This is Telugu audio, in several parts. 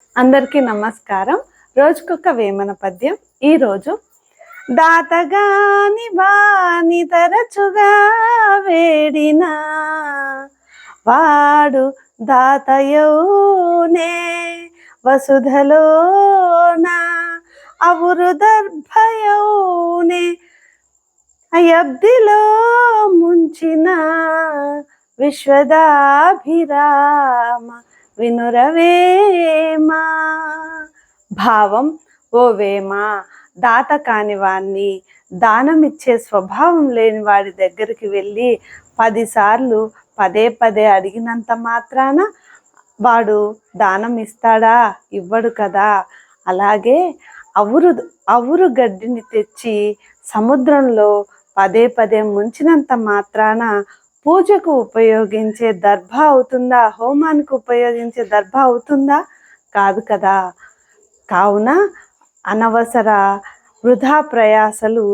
అందరికీ నమస్కారం. రోజుకొక వేమన పద్యం. ఈరోజు దాతగాని వాని తరచుగా వేడిన వాడు దాతయోనే వసుధలోన అవురు దర్భయోనే అయబ్దిలో ముంచిన విశ్వదాభిరామ వినురవేమ. భావం: ఓ వేమ, దాత కాని వాణ్ణి, దానమిచ్చే స్వభావం లేని వాడి దగ్గరికి వెళ్ళి 10 సార్లు పదే పదే అడిగినంత మాత్రాన వాడు దానం ఇస్తాడా? ఇవ్వడు కదా. అలాగే అవురు గడ్డిని తెచ్చి సముద్రంలో పదే పదే ముంచినంత మాత్రాన పూజకు ఉపయోగించే దర్భ అవుతుందా? హోమానికి ఉపయోగించే దర్భ అవుతుందా? కాదు కదా. కావున అనవసర వృధా ప్రయాసలు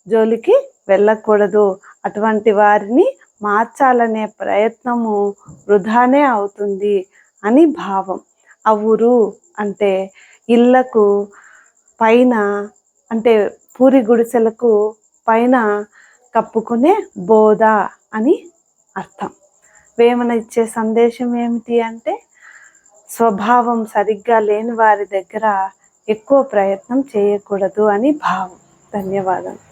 జోలికి వెళ్ళకూడదు. అటువంటి వారిని మార్చాలనే ప్రయత్నము వృధానే అవుతుంది అని భావం. అవురు అంటే ఇళ్లకు పైన, అంటే పూరి గుడిసెలకు పైన కప్పుకునే బోధ అని అర్థం. వేమన ఇచ్చే సందేశం ఏమిటి అంటే, స్వభావం సరిగ్గా లేని వారి దగ్గర ఎక్కువ ప్రయత్నం చేయకూడదు అని భావం. ధన్యవాదాలు.